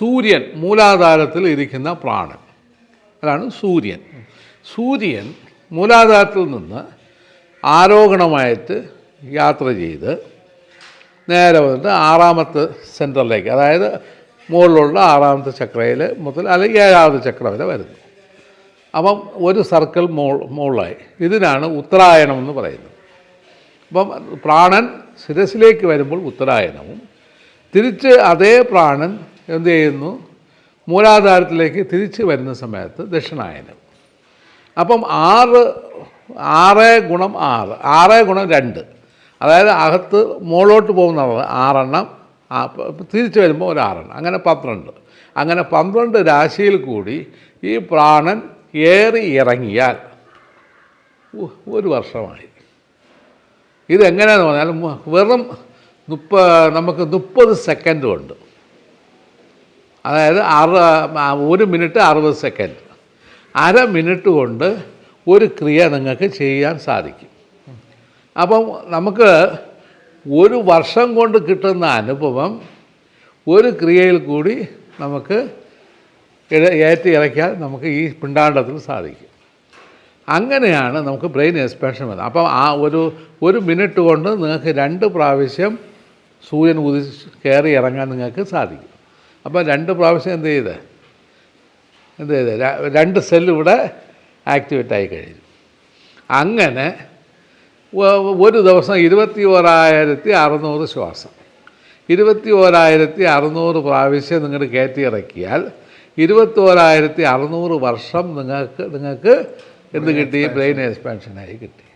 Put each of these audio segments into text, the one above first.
സൂര്യൻ മൂലാധാരത്തിൽ ഇരിക്കുന്ന പ്രാണൻ, അതാണ് സൂര്യൻ. സൂര്യൻ മൂലാധാരത്തിൽ നിന്ന് ആരോഹണമായിട്ട് യാത്ര ചെയ്ത് നേരെ വന്നിട്ട് ആറാമത്തെ സെൻറ്ററിലേക്ക്, അതായത് മുകളിലുള്ള ആറാമത്തെ ചക്രയിൽ മുതൽ അല്ലെങ്കിൽ ഏഴാമത്തെ ചക്ര വരെ വരുന്നു. അപ്പം ഒരു സർക്കിൾ മുകളിലായി. ഇതിനാണ് ഉത്തരായണം എന്ന് പറയുന്നത്. അപ്പം പ്രാണൻ ശിരസിലേക്ക് വരുമ്പോൾ ഉത്തരായണവും, തിരിച്ച് അതേ പ്രാണൻ എന്ത് ചെയ്യുന്നു, മൂലാധാരത്തിലേക്ക് തിരിച്ച് വരുന്ന സമയത്ത് ദക്ഷിണായനം. അപ്പം 6 ഗുണം 6, 6 ഗുണം 2, അതായത് അകത്ത് മുകളിലോട്ട് പോകുന്നത് 6 തിരിച്ച് വരുമ്പോൾ ഒരു 6, അങ്ങനെ 12. അങ്ങനെ 12 രാശിയിൽ കൂടി ഈ പ്രാണൻ ഏറി ഇറങ്ങിയാൽ 1 വർഷമായി. ഇതെങ്ങനെയാണെന്ന് പറഞ്ഞാൽ വെറും നമുക്ക് 30 സെക്കൻഡ് കൊണ്ട്, അതായത് 1 മിനിറ്റ് 60 സെക്കൻഡ്, അര മിനിറ്റ് കൊണ്ട് ഒരു ക്രിയ നിങ്ങൾക്ക് ചെയ്യാൻ സാധിക്കും. അപ്പം നമുക്ക് 1 വർഷം കൊണ്ട് കിട്ടുന്ന അനുഭവം ഒരു ക്രിയയിൽ കൂടി നമുക്ക് ഏറ്റി ഇറക്കാൻ നമുക്ക് ഈ പിണ്ടാണ്ടത്തിൽ സാധിക്കും. അങ്ങനെയാണ് നമുക്ക് ബ്രെയിൻ എക്സ്പാൻഷൻ വരുന്നത്. അപ്പം ആ ഒരു മിനിറ്റ് കൊണ്ട് നിങ്ങൾക്ക് 2 പ്രാവശ്യം സൂര്യൻ കയറി ഇറങ്ങാൻ നിങ്ങൾക്ക് സാധിക്കും. അപ്പം 2 പ്രാവശ്യം എന്ത് ചെയ്ത് 2 സെല്ല് ഇവിടെ ആക്ടിവേറ്റ് ആയി കഴിഞ്ഞു. അങ്ങനെ ഒരു ദിവസം 21,600 ശ്വാസം, 21,600 പ്രാവശ്യം നിങ്ങൾ കയറ്റി ഇറക്കിയാൽ 21,600 വർഷം നിങ്ങൾക്ക് എന്ത് കിട്ടി, ബ്രെയിൻ എക്സ്പാൻഷനായി കിട്ടി.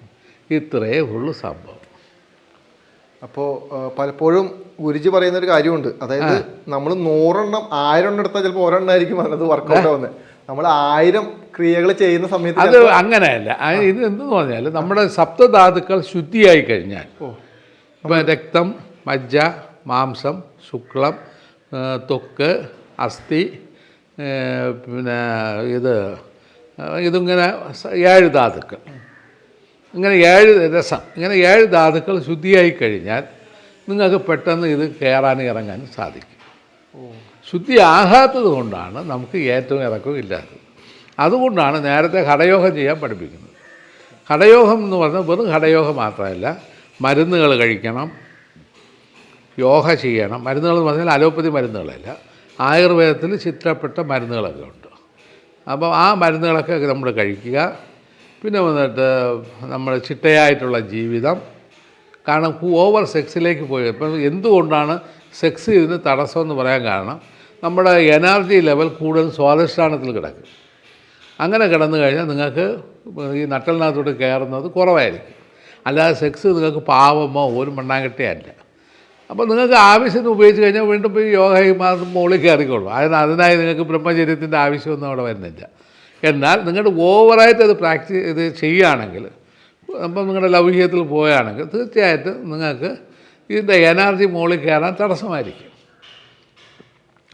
ഇത്രയേ ഉള്ളൂ സംഭവം. അപ്പോൾ പലപ്പോഴും ഗുരുജി പറയുന്നൊരു കാര്യമുണ്ട്, അതായത് നമ്മൾ 100 എണ്ണം 1000 എണ്ണം എടുത്താൽ ചിലപ്പോൾ ഒരെണ്ണമായിരിക്കും അത് വർക്കൗട്ട് ആവുന്നത്. നമ്മൾ 1000 ക്രിയകൾ ചെയ്യുന്ന സമയത്ത് അത് അങ്ങനെയല്ല. ഇത് എന്തെന്ന് പറഞ്ഞാൽ നമ്മുടെ സപ്തധാതുക്കൾ ശുദ്ധിയായി കഴിഞ്ഞാൽ, ഇപ്പം രക്തം, മജ്ജ, മാംസം, ശുക്ലം, ത്വക്ക്, അസ്ഥി, പിന്നെ ഇതിങ്ങനെ 7 ധാതുക്കൾ, ഇങ്ങനെ 7 രസം, ഇങ്ങനെ 7 ധാതുക്കൾ ശുദ്ധിയായി കഴിഞ്ഞാൽ നിങ്ങൾക്ക് പെട്ടെന്ന് ഇത് കയറാനും ഇറങ്ങാനും സാധിക്കും. ശുദ്ധി ആകാത്തത് കൊണ്ടാണ് നമുക്ക് ഏറ്റവും ഇറക്കവും ഇല്ലാത്തത്. അതുകൊണ്ടാണ് നേരത്തെ ഘടയോഗം ചെയ്യാൻ പഠിപ്പിക്കുന്നത്. ഘടയോഗം എന്ന് പറഞ്ഞാൽ വെറും ഘടയോഗം മാത്രമല്ല, മരുന്നുകൾ കഴിക്കണം, യോഗ ചെയ്യണം. മരുന്നുകൾ എന്ന് പറഞ്ഞാൽ അലോപ്പതി മരുന്നുകളല്ല, ആയുർവേദത്തിൽ ചിട്ടപ്പെട്ട മരുന്നുകളൊക്കെ ഉണ്ട്. അപ്പോൾ ആ മരുന്നുകളൊക്കെ നമ്മൾ കഴിക്കുക. പിന്നെ വന്നിട്ട് നമ്മൾ ചിട്ടയായിട്ടുള്ള ജീവിതം. കാരണം ഓവർ സെക്സിലേക്ക് പോയി, ഇപ്പം എന്തുകൊണ്ടാണ് സെക്സ് ഇതിന് തടസ്സമെന്ന് പറയാൻ കാരണം, നമ്മുടെ എനർജി ലെവൽ കൂടുതൽ സ്വാധിഷ്ഠാനത്തിൽ കിടക്കും. അങ്ങനെ കിടന്നു കഴിഞ്ഞാൽ നിങ്ങൾക്ക് ഈ നട്ടലിനകത്തോട്ട് കയറുന്നത് കുറവായിരിക്കും. അല്ലാതെ സെക്സ് നിങ്ങൾക്ക് പാവമോ ഒരു മണ്ണാങ്കട്ടിയല്ല. അപ്പോൾ നിങ്ങൾക്ക് ആവശ്യത്തിന് ഉപയോഗിച്ച് കഴിഞ്ഞാൽ വീണ്ടും പോയി യോഗയും മുകളിൽ കയറിക്കോളും. അതിനായി നിങ്ങൾക്ക് ബ്രഹ്മചര്യത്തിൻ്റെ ആവശ്യമൊന്നും അവിടെ വരുന്നില്ല. എന്നാൽ നിങ്ങളുടെ ഓവറായിട്ട് അത് ഇത് ചെയ്യുകയാണെങ്കിൽ, അപ്പം നിങ്ങളുടെ ലൗകികത്തിൽ പോവുകയാണെങ്കിൽ തീർച്ചയായിട്ടും നിങ്ങൾക്ക് ഇതിൻ്റെ എനർജി മുകളിൽ കയറാൻ തടസ്സമായിരിക്കും.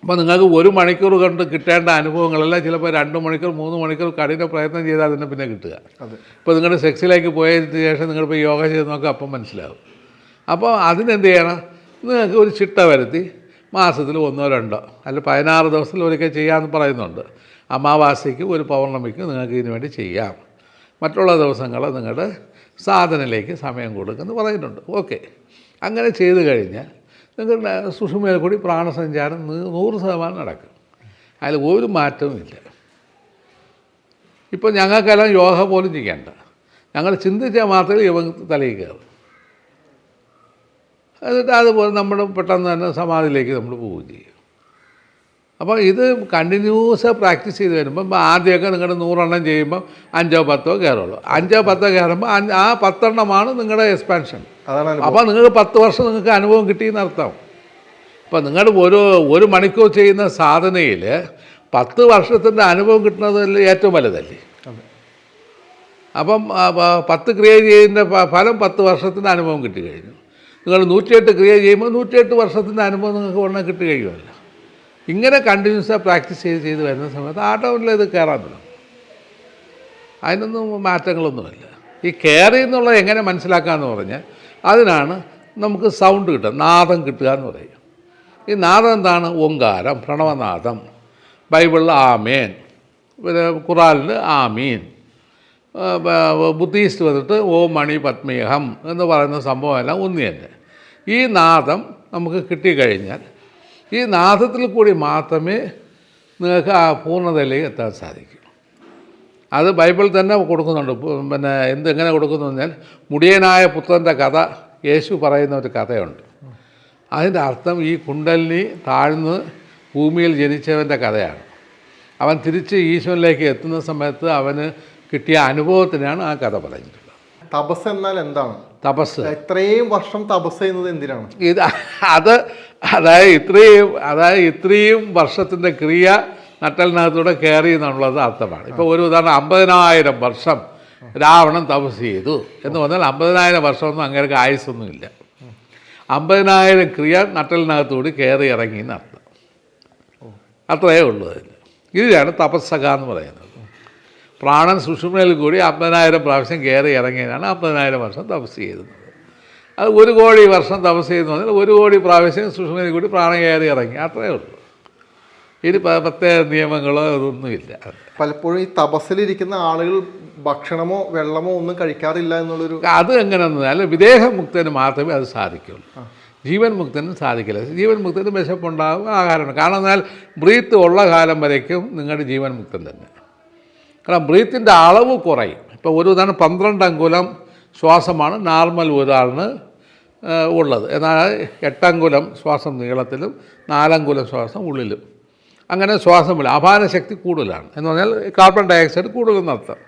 അപ്പോൾ നിങ്ങൾക്ക് 1 മണിക്കൂർ കൊണ്ട് കിട്ടേണ്ട അനുഭവങ്ങളെല്ലാം ചിലപ്പോൾ 2 മണിക്കൂർ 3 മണിക്കൂർ കഠിന പ്രയത്നം ചെയ്താൽ അതിനെ പിന്നെ കിട്ടുക. ഇപ്പോൾ നിങ്ങളുടെ സെക്സിലേക്ക് പോയതിന് ശേഷം നിങ്ങളിപ്പോൾ യോഗ ചെയ്ത് നോക്കുക, അപ്പം മനസ്സിലാവും. അപ്പോൾ അതിനെന്ത് ചെയ്യണം, നിങ്ങൾക്ക് ഒരു ചിട്ട വരുത്തി മാസത്തിൽ 1 or 2 അല്ല 16 ദിവസത്തിൽ ഒരിക്കൽ ചെയ്യാമെന്ന് പറയുന്നുണ്ട്. അമാവാസിക്ക് ഒരു പൗർണമിക്ക് നിങ്ങൾക്ക് ഇതിനു വേണ്ടി ചെയ്യാം. മറ്റുള്ള ദിവസങ്ങൾ നിങ്ങളുടെ സാധനയിലേക്ക് സമയം കൊടുക്കുമെന്ന് പറയുന്നുണ്ട്. ഓക്കെ, അങ്ങനെ ചെയ്ത് കഴിഞ്ഞാൽ നിങ്ങളുടെ സുഷുമയിൽ കൂടി പ്രാണസഞ്ചാരം 100% നടക്കും. അതിൽ ഒരു മാറ്റവും ഇല്ല. ഇപ്പോൾ ഞങ്ങൾക്കെല്ലാം യോഗ പോലും ചെയ്യേണ്ട, ഞങ്ങൾ ചിന്തിച്ചാൽ മാത്രമേ ഇവ തലയിൽ കയറും. എന്നിട്ട് അതുപോലെ നമ്മൾ പെട്ടെന്ന് തന്നെ സമാധിയിലേക്ക് നമ്മൾ പോവുകയും ചെയ്യും. അപ്പോൾ ഇത് കണ്ടിന്യൂസ് പ്രാക്ടീസ് ചെയ്ത് വരുമ്പം ആദ്യമൊക്കെ നിങ്ങളുടെ 100 എണ്ണം ചെയ്യുമ്പോൾ 5 or 10 കയറുള്ളൂ. 5 or 10 കയറുമ്പോൾ ആ 10 എണ്ണമാണ് നിങ്ങളുടെ എക്സ്പാൻഷൻ. അപ്പോൾ നിങ്ങൾക്ക് 10 വർഷം നിങ്ങൾക്ക് അനുഭവം കിട്ടിയെന്ന് അർത്ഥം. അപ്പോൾ നിങ്ങളുടെ ഒരു മണിക്കൂർ ചെയ്യുന്ന സാധനയിൽ 10 വർഷത്തിൻ്റെ അനുഭവം കിട്ടുന്നതിൽ ഏറ്റവും വലുതല്ലേ. അപ്പം 10 ക്രിയ ചെയ്യുന്നതിൻ്റെ ഫലം 10 വർഷത്തിൻ്റെ അനുഭവം കിട്ടി കഴിഞ്ഞു. നിങ്ങൾ 108 ക്രിയ ചെയ്യുമ്പോൾ 108 വർഷത്തിൻ്റെ അനുഭവം നിങ്ങൾക്ക് ഉടനെ കിട്ടി കഴിയുമല്ലോ. ഇങ്ങനെ കണ്ടിന്യൂസായി പ്രാക്ടീസ് ചെയ്ത് വരുന്ന സമയത്ത് ആട്ടോമില്ല ഇത് കയറാൻ തുടങ്ങും. അതിനൊന്നും മാറ്റങ്ങളൊന്നുമില്ല. ഈ കയറി എന്നുള്ളത് എങ്ങനെ മനസ്സിലാക്കാമെന്ന് പറഞ്ഞാൽ അതിനാണ് നമുക്ക് സൗണ്ട് കിട്ടുക, നാദം കിട്ടുക എന്ന് പറയും. ഈ നാദം എന്താണ്? ഓങ്കാരം, പ്രണവനാദം. ബൈബിളിൽ ആമേൻ, പിന്നെ ഖുറാനിൽ ആമീൻ, ബുദ്ധിസ്റ്റ് വന്നിട്ട് ഓം മണി പത്മേഹം എന്ന് പറയുന്ന സംഭവമെല്ലാം ഒന്ന് തന്നെ. ഈ നാദം നമുക്ക് കിട്ടിക്കഴിഞ്ഞാൽ ഈ നാദത്തിൽ കൂടി മാത്രമേ നിങ്ങൾക്ക് ആ പൂർണ്ണതയിലേക്ക് എത്താൻ സാധിക്കൂ. അത് ബൈബിളിൽ തന്നെ കൊടുക്കുന്നുണ്ട്. പിന്നെ എങ്ങനെ കൊടുക്കുന്നു പറഞ്ഞാൽ, മുടിയനായ പുത്രൻ്റെ കഥ യേശു പറയുന്ന ഒരു കഥയുണ്ട്. അതിൻ്റെ അർത്ഥം ഈ കുണ്ടലിനി താഴ്ന്ന് ഭൂമിയിൽ ജനിച്ചവൻ്റെ കഥയാണ്. അവൻ തിരിച്ച് ഈശ്വരനിലേക്ക് എത്തുന്ന സമയത്ത് അവന് കിട്ടിയ അനുഭവത്തിനാണ് ആ കഥ പറഞ്ഞിട്ടുള്ളത്. തപസ് എന്നാൽ എന്താണ്? തപസ് ഇത്രയും വർഷം തപസ് ചെയ്യുന്നത് എന്തിനാണ്? അതായത് ഇത്രയും വർഷത്തിൻ്റെ ക്രിയ നട്ടലിനകത്തൂടെ കയറി എന്നുള്ളത് അർത്ഥമാണ്. ഇപ്പോൾ ഒരു ഉദാഹരണം, 50,000 വർഷം രാവണൻ തപസ് ചെയ്തു എന്ന് പറഞ്ഞാൽ 50,000 വർഷമൊന്നും അങ്ങനെ ആയുസ്സൊന്നുമില്ല. 50,000 ക്രിയ നട്ടലിനകത്തുകൂടി കയറി ഇറങ്ങി എന്നർത്ഥം. അത്രയേ ഉള്ളൂ അതിന്. ഇതിലാണ് തപസ്സക എന്ന് പറയുന്നത്. പ്രാണൻ സുഷുമ്നയിൽ കൂടി 50,000 പ്രാവശ്യം കയറി ഇറങ്ങിയതാണ് 50,000 വർഷം തപസ് ചെയ്തത്. അത് 1 കോടി വർഷം തപസ് ചെയ്യുന്നു പറഞ്ഞാൽ 1 കോടി പ്രാവശ്യം സുഷുമ്നയിൽ കൂടി പ്രാണൻ കയറി ഇറങ്ങി, അത്രയേ ഉള്ളൂ. ഇനി പ്രത്യേക നിയമങ്ങളോ ഇതൊന്നുമില്ല. പലപ്പോഴും ഈ തപസ്സിലിരിക്കുന്ന ആളുകൾ ഭക്ഷണമോ വെള്ളമോ ഒന്നും കഴിക്കാറില്ല എന്നുള്ളൊരു, അത് എങ്ങനെയെന്നാൽ വിദേഹമുക്തന് മാത്രമേ അത് സാധിക്കുള്ളൂ. ജീവൻ മുക്തനും സാധിക്കില്ല. ജീവൻ മുക്തന് വിശപ്പുണ്ടാകും, ആഹാരമാണ്. കാരണം എന്നാൽ ബ്രീത്ത് ഉള്ള കാലം വരയ്ക്കും നിങ്ങളുടെ ജീവൻ മുക്തൻ തന്നെ. കാരണം ബ്രീത്തിൻ്റെ അളവ് കുറയും. ഇപ്പോൾ ഒരു ഉദാഹരണം, 12 അങ്കുലം ശ്വാസമാണ് നോർമൽ ഒരാളിന് ഉള്ളത്. എന്നാൽ 8 അങ്കുലം ശ്വാസം നീളത്തിലും 4 അങ്കുലം ശ്വാസം ഉള്ളിലും. അങ്ങനെ ശ്വാസമില്ല, അപാനശക്തി കൂടുതലാണ് എന്ന് പറഞ്ഞാൽ കാർബൺ ഡയോക്സൈഡ് കൂടുതലെന്നർത്ഥം.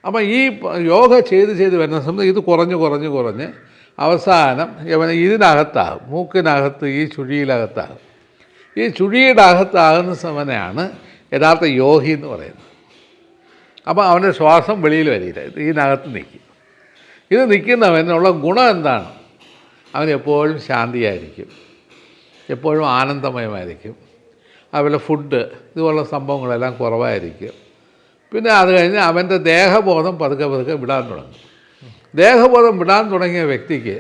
അപ്പം ഈ യോഗ ചെയ്ത് വരുന്ന സമയത്ത് ഇത് കുറഞ്ഞ് അവസാനം ഇവന് ഇതിനകത്താകും, മൂക്കിനകത്ത്, ഈ ചുഴിയിലകത്താകും. ഈ ചുഴിയുടെ അകത്താകുന്ന സമയമാണ് യഥാർത്ഥ യോഗി എന്ന് പറയുന്നത്. അപ്പോൾ അവൻ്റെ ശ്വാസം വെളിയിൽ വരില്ല, ഇതിനകത്ത് നിൽക്കും. ഇത് നിൽക്കുന്നവനുള്ള ഗുണം എന്താണ്? അവൻ എപ്പോഴും ശാന്തിയായിരിക്കും, എപ്പോഴും ആനന്ദമയമായിരിക്കും. അതുപോലെ ഫുഡ് ഇതുപോലുള്ള സംഭവങ്ങളെല്ലാം കുറവായിരിക്കും. പിന്നെ അത് കഴിഞ്ഞ് അവൻ്റെ ദേഹബോധം പതുക്കെ വിടാൻ തുടങ്ങും. ദേഹബോധം വിടാൻ തുടങ്ങിയ വ്യക്തിക്ക്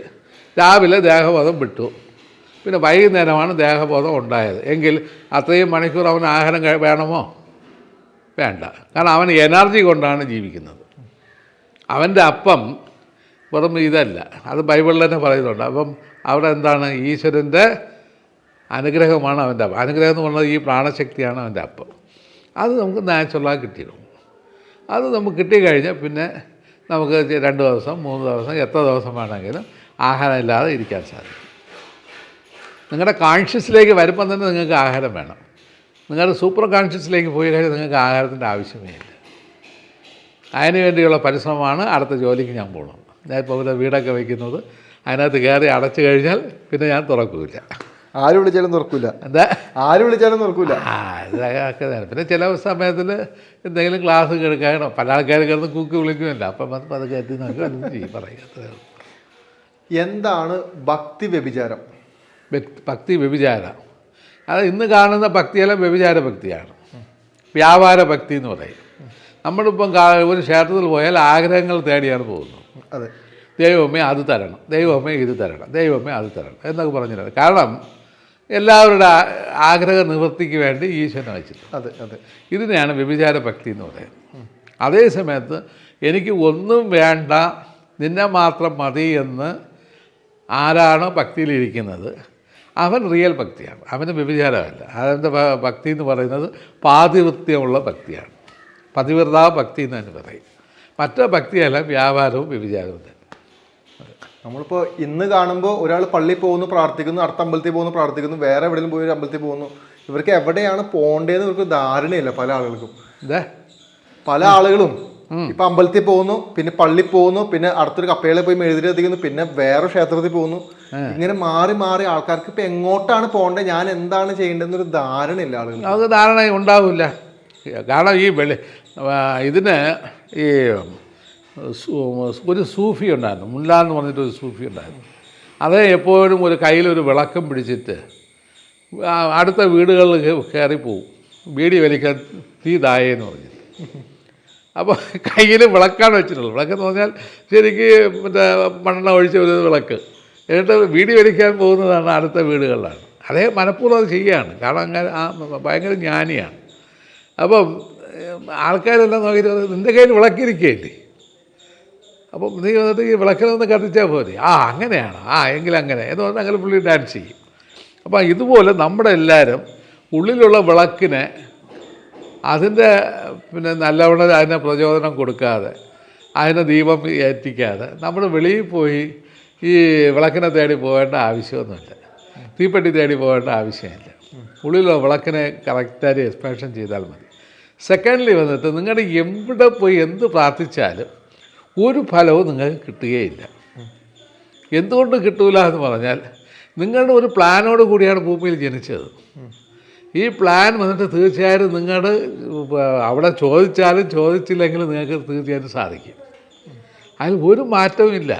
രാവിലെ ദേഹബോധം വിട്ടു, പിന്നെ വൈകുന്നേരമാണ് ദേഹബോധം ഉണ്ടായത് എങ്കിൽ അത്രയും മണിക്കൂർ അവന് ആഹാരം വേണമോ? വേണ്ട. കാരണം അവൻ എനർജി കൊണ്ടാണ് ജീവിക്കുന്നത്. അവൻ്റെ അപ്പം വെറും ഇതല്ല, അത് ബൈബിളിൽ തന്നെ പറയുന്നുണ്ട്. അപ്പം അവിടെ എന്താണ്? ഈശ്വരൻ്റെ അനുഗ്രഹമാണ് അവൻ്റെ അപ്പം. അനുഗ്രഹം എന്ന് പറഞ്ഞാൽ ഈ പ്രാണശക്തിയാണ് അവൻ്റെ അപ്പം. അത് നമുക്ക് നാച്ചുറലായി കിട്ടിയിരുന്നു. അത് നമുക്ക് കിട്ടിക്കഴിഞ്ഞാൽ പിന്നെ നമുക്ക് 2 ദിവസം 3 ദിവസം എത്ര ദിവസം വേണമെങ്കിലും ആഹാരം ഇല്ലാതെ ഇരിക്കാൻ സാധിക്കും. നിങ്ങളുടെ കോൺഷ്യസിലേക്ക് വരുമ്പം തന്നെ നിങ്ങൾക്ക് ആഹാരം വേണം. നിങ്ങളുടെ സൂപ്പർ കോൺഷ്യസിലേക്ക് പോയി കഴിഞ്ഞാൽ നിങ്ങൾക്ക് ആഹാരത്തിൻ്റെ ആവശ്യമേ ഇല്ല. അതിന് വേണ്ടിയുള്ള പരിശ്രമമാണ് അടുത്ത ജോലിക്ക് ഞാൻ പോകുന്നത്. ഞാനിപ്പോൾ ഇവിടെ വീടൊക്കെ വയ്ക്കുന്നത്, അതിനകത്ത് കയറി അടച്ചു കഴിഞ്ഞാൽ പിന്നെ ഞാൻ തുറക്കില്ല. ആര് വിളിച്ചാലും തുറക്കില്ല. എന്താ? ആര് വിളിച്ചാലും തുറക്കില്ല. ഇതൊക്കെ തന്നെ. പിന്നെ ചില സമയത്തിൽ എന്തെങ്കിലും ക്ലാസ് കേൾക്കാനോ, പല ആൾക്കാർ കിടന്ന് കൂക്കി വിളിക്കുമല്ലോ, അപ്പം അത് കയറ്റി നോക്കി അത് ചെയ്യും പറയുക. എന്താണ് ഭക്തി വ്യഭിചാരം? ഭക്തി വ്യഭിചാരം അത് ഇന്ന് കാണുന്ന ഭക്തിയെല്ലാം വ്യഭിചാര ഭക്തിയാണ്. വ്യാപാര ഭക്തി എന്ന് പറയും. നമ്മളിപ്പം ഒരു ക്ഷേത്രത്തിൽ പോയാൽ ആഗ്രഹങ്ങൾ തേടിയാണ് പോകുന്നത്. അതെ, ദൈവമേ അത് തരണം, ദൈവമേ ഇത് തരണം, ദൈവമേ അത് തരണം എന്നൊക്കെ പറഞ്ഞിട്ടുണ്ട്. കാരണം എല്ലാവരുടെ ആഗ്രഹ നിവൃത്തിക്ക് വേണ്ടി ഈശ്വരനെ വെച്ചിട്ടുണ്ട്. അതെ അതെ, ഇതിനെയാണ് വ്യഭിചാര ഭക്തി എന്ന് പറയുന്നത്. അതേ സമയത്ത് എനിക്ക് ഒന്നും വേണ്ട, നിന്നെ മാത്രം മതി എന്ന് ആരാണോ ഭക്തിയിലിരിക്കുന്നത് അവൻ റിയൽ ഭക്തിയാണ്, അവന് വ്യഭിചാരമല്ല. അവൻ്റെ ഭക്തി എന്ന് പറയുന്നത് പാതിവൃത്യമുള്ള ഭക്തിയാണ്. പതിവ്രതാ ഭക്തി എന്ന് തന്നെ പറയും. മറ്റു ഭക്തിയല്ല വ്യാപാരവും വ്യഭിചാരവും തന്നെ. നമ്മളിപ്പോൾ ഇന്ന് കാണുമ്പോൾ ഒരാൾ പള്ളിയിൽ പോകുന്നു, പ്രാർത്ഥിക്കുന്നു, അടുത്ത അമ്പലത്തിൽ പോകുന്നു, പ്രാർത്ഥിക്കുന്നു, വേറെ എവിടെയും പോയി ഒരു അമ്പലത്തിൽ പോകുന്നു. ഇവർക്ക് എവിടെയാണ് പോകേണ്ടതെന്ന് ഇവർക്ക് ധാരണയില്ല. പല ആളുകൾക്കും പല ആളുകളും ഇപ്പം അമ്പലത്തിൽ പോകുന്നു, പിന്നെ പള്ളിയിൽ പോകുന്നു, പിന്നെ അടുത്തൊരു കപ്പേളയിൽ പോയി മെഴുതിരെത്തിക്കുന്നു, പിന്നെ വേറെ ക്ഷേത്രത്തിൽ പോകുന്നു. ഇങ്ങനെ മാറി മാറി ആൾക്കാർക്ക് ഇപ്പം എങ്ങോട്ടാണ് പോകേണ്ടത്, ഞാൻ എന്താണ് ചെയ്യേണ്ടതെന്നൊരു ധാരണയില്ല ആളുകൾ. അത് ധാരണ ഉണ്ടാവില്ല. കാരണം ഈ ഇതിന് ഈ ഒരു സൂഫി ഉണ്ടായിരുന്നു, മുല്ല എന്ന് പറഞ്ഞിട്ടൊരു സൂഫി ഉണ്ടായിരുന്നു. അതേ എപ്പോഴും ഒരു കയ്യിലൊരു വിളക്കം പിടിച്ചിട്ട് അടുത്ത വീടുകളിൽ കയറി പോവും, ബീഡി വലിക്കാൻ തീ തായേന്ന് പറഞ്ഞിട്ട്. അപ്പോൾ കയ്യിൽ വിളക്കാണ് വെച്ചിട്ടുള്ളത്. വിളക്കെന്ന് പറഞ്ഞാൽ ശരിക്ക് മറ്റേ മണ്ണെണ്ണ ഒഴിച്ച ഒരു വിളക്ക്. എന്നിട്ട് ബീഡി വലിക്കാൻ പോകുന്നതാണ് അടുത്ത വീടുകളിലാണ്. അദ്ദേഹം മനഃപൂർവ്വം അത് ചെയ്യുകയാണ്. കാരണം അങ്ങനെ ഭയങ്കര ജ്ഞാനിയാണ്. അപ്പം ആൾക്കാരെല്ലാം നോക്കിയിട്ട് നിൻ്റെ കയ്യിൽ വിളക്കിരിക്കുകയില്ലേ, അപ്പം നീ വന്നിട്ട് ഈ വിളക്കിലൊന്ന് കത്തിച്ചാൽ പോരെ. അങ്ങനെയാണ്, എങ്കിലങ്ങനെ എന്ന് പറഞ്ഞാൽ അങ്ങനെ പുള്ളി ഡാൻസ് ചെയ്യും. അപ്പം ഇതുപോലെ നമ്മുടെ എല്ലാവരും ഉള്ളിലുള്ള വിളക്കിനെ അതിൻ്റെ നല്ലവണ്ണം അതിനെ പ്രചോദനം കൊടുക്കാതെ, അതിനെ ദീപം ഏറ്റിക്കാതെ നമ്മൾ വെളിയിൽ പോയി ഈ വിളക്കിനെ തേടി പോകേണ്ട ആവശ്യമൊന്നുമില്ല, തീപ്പെട്ടി തേടി പോകേണ്ട ആവശ്യമില്ല. ഉള്ളിലുള്ള വിളക്കിനെ കറക്റ്റായിട്ട് എക്സ്പാൻഷൻ ചെയ്താൽ മതി. സെക്കൻഡ്ലി വന്നിട്ട് നിങ്ങളുടെ എവിടെ പോയി എന്ത് പ്രാർത്ഥിച്ചാലും ഒരു ഫലവും നിങ്ങൾക്ക് കിട്ടുകയില്ല. എന്തുകൊണ്ട് കിട്ടൂല എന്ന് പറഞ്ഞാൽ നിങ്ങളുടെ ഒരു പ്ലാനോട് കൂടിയാണ് ഭൂമിയിൽ ജനിച്ചത്. ഈ പ്ലാൻ വന്നിട്ട് തീർച്ചയായും നിങ്ങൾ അവിടെ ചോദിച്ചാലും ചോദിച്ചില്ലെങ്കിലും നിങ്ങൾക്ക് തീർച്ചയായിട്ടും സാധിക്കും. അതിൽ ഒരു മാറ്റവും ഇല്ല.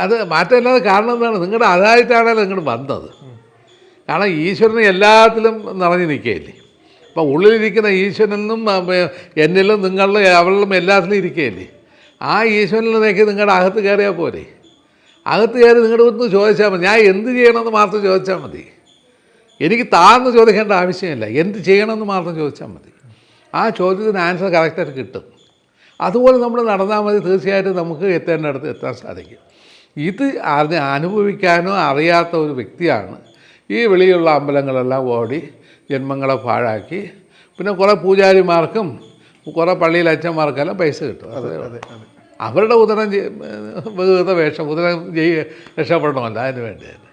അത് മാറ്റമില്ലാതെ കാരണം എന്താണ്? നിങ്ങളുടെ അതായിട്ടാണല്ലോ നിങ്ങൾ വന്നത്. കാരണം ഈശ്വരന് എല്ലാത്തിലും നിറഞ്ഞു നിൽക്കുകയില്ലേ. അപ്പോൾ ഉള്ളിലിരിക്കുന്ന ഈശ്വരനും എന്നിലും നിങ്ങളിലും അവളിലും എല്ലാത്തിലും ഇരിക്കുകയില്ലേ. ആ ഈശ്വരനിലേക്ക് നിങ്ങളുടെ അകത്ത് കയറിയാൽ പോരെ. അകത്ത് കയറി നിങ്ങളുടെ ഒന്ന് ചോദിച്ചാൽ മതി, ഞാൻ എന്ത് ചെയ്യണമെന്ന് മാത്രം ചോദിച്ചാൽ മതി. എനിക്ക് താഴ്ന്ന് ചോദിക്കേണ്ട ആവശ്യമില്ല, എന്ത് ചെയ്യണമെന്ന് മാത്രം ചോദിച്ചാൽ മതി. ആ ചോദ്യത്തിന് ആൻസർ കറക്റ്റായിട്ട് കിട്ടും. അതുപോലെ നമ്മൾ നടന്നാൽ മതി, തീർച്ചയായിട്ടും നമുക്ക് എത്തേണ്ടടുത്ത് എത്താൻ സാധിക്കും. ഇത് അനുഭവിക്കാനോ അറിയാത്ത ഒരു വ്യക്തിയാണ് ഈ വെളിയുള്ള അമ്പലങ്ങളെല്ലാം ഓടി ജന്മങ്ങളെ പാഴാക്കി. പിന്നെ കുറേ പൂജാരിമാർക്കും കുറേ പള്ളിയിലെ അച്ഛന്മാർക്കെല്ലാം പൈസ കിട്ടും. അവരുടെ ഉദരം വേഷം ഉദരം രക്ഷപ്പെടണമല്ല, അതിന് വേണ്ടി തന്നെ.